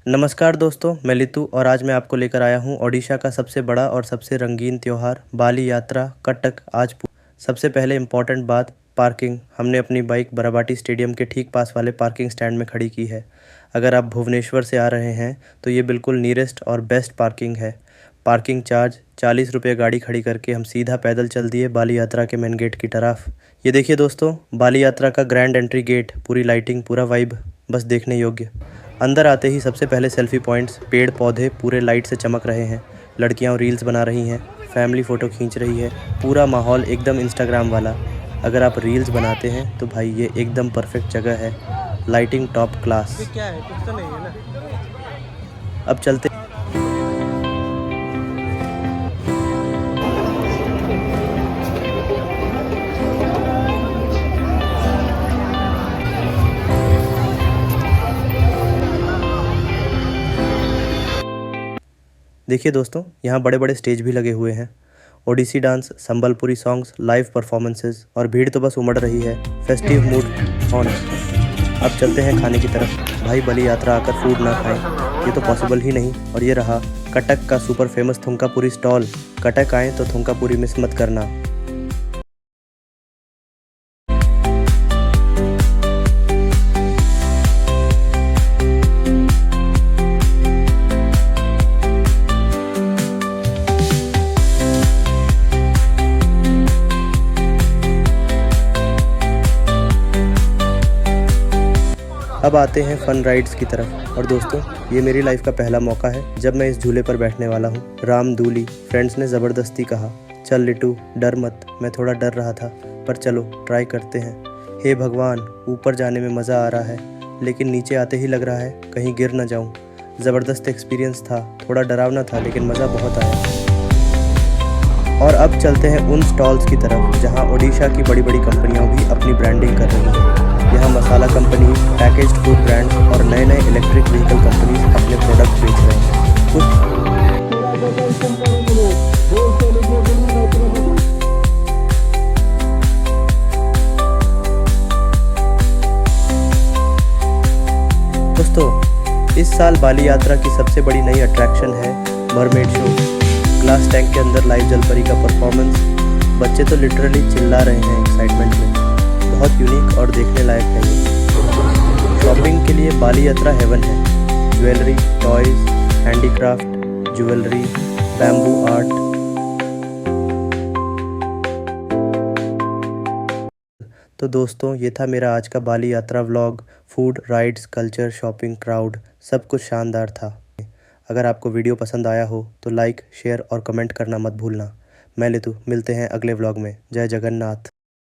नमस्कार दोस्तों, मैं लितू और आज मैं आपको लेकर आया हूँ ओडिशा का सबसे बड़ा और सबसे रंगीन त्यौहार बाली यात्रा कटक आज। सबसे पहले इम्पॉर्टेंट बात पार्किंग। हमने अपनी बाइक बराबाटी स्टेडियम के ठीक पास वाले पार्किंग स्टैंड में खड़ी की है। अगर आप भुवनेश्वर से आ रहे हैं तो ये बिल्कुल नियरेस्ट और बेस्ट पार्किंग है। पार्किंग चार्ज 40 रुपये। गाड़ी खड़ी करके हम सीधा पैदल चल दिए बाली यात्रा के मेन गेट की तरफ। ये देखिए दोस्तों, बाली यात्रा का ग्रैंड एंट्री गेट, पूरी लाइटिंग, पूरा वाइब, बस देखने योग्य। अंदर आते ही सबसे पहले सेल्फी पॉइंट्स, पेड़ पौधे पूरे लाइट से चमक रहे हैं, लड़कियां रील्स बना रही हैं, फैमिली फ़ोटो खींच रही है, पूरा माहौल एकदम इंस्टाग्राम वाला। अगर आप रील्स बनाते हैं तो भाई ये एकदम परफेक्ट जगह है, लाइटिंग टॉप क्लास। क्या है, कुछ तो नहीं है ना। अब चलते देखिए दोस्तों, यहाँ बड़े बड़े स्टेज भी लगे हुए हैं। Odissi dance, Sambalpuri songs, live performances और भीड़ तो बस उमड़ रही है। Festive mood on. अब चलते हैं खाने की तरफ। भाई बली यात्रा आकर फूड ना खाएं, ये तो पॉसिबल ही नहीं। और ये रहा कटक का सुपर फेमस थुंकापुरी स्टॉल। कटक आएँ तो थुंकापुरी मिस मत करना। अब आते हैं फन राइड्स की तरफ। और दोस्तों, ये मेरी लाइफ का पहला मौका है जब मैं इस झूले पर बैठने वाला हूँ। राम दूली। फ्रेंड्स ने ज़बरदस्ती कहा, चल लिटू डर मत। मैं थोड़ा डर रहा था, पर चलो ट्राई करते हैं। हे भगवान, ऊपर जाने में मज़ा आ रहा है, लेकिन नीचे आते ही लग रहा है कहीं गिर ना जाऊँ। ज़बरदस्त एक्सपीरियंस था, थोड़ा डरावना था लेकिन मज़ा बहुत आया। और अब चलते हैं उन स्टॉल्स की तरफ जहाँ ओडिशा की बड़ी बड़ी कंपनियाँ भी अपनी ब्रांडिंग कर रही हैं। यहाँ मसाला कंपनी, पैकेज्ड फूड ब्रांड्स और नए नए इलेक्ट्रिक व्हीकल कंपनीज अपने प्रोडक्ट बेच रहे हैं। दोस्तों, इस साल बाली यात्रा की सबसे बड़ी नई अट्रैक्शन है मरमेड शो। ग्लास टैंक के अंदर लाइव जलपरी का परफॉर्मेंस। बच्चे तो लिटरली चिल्ला रहे हैं एक्साइटमेंट में। बहुत यूनिक और देखने लायक है ये। शॉपिंग के लिए बाली यात्रा हेवन है। Jewellery, toys, handicraft, jewellery, bamboo art. तो दोस्तों, ये था मेरा आज का बाली यात्रा vlog. Food, rides, culture, shopping, crowd, सब कुछ शानदार था। अगर आपको वीडियो पसंद आया हो तो लाइक, शेयर और कमेंट करना मत भूलना। मैं लितू, मिलते हैं अगले व्लॉग में। जय जगन्नाथ।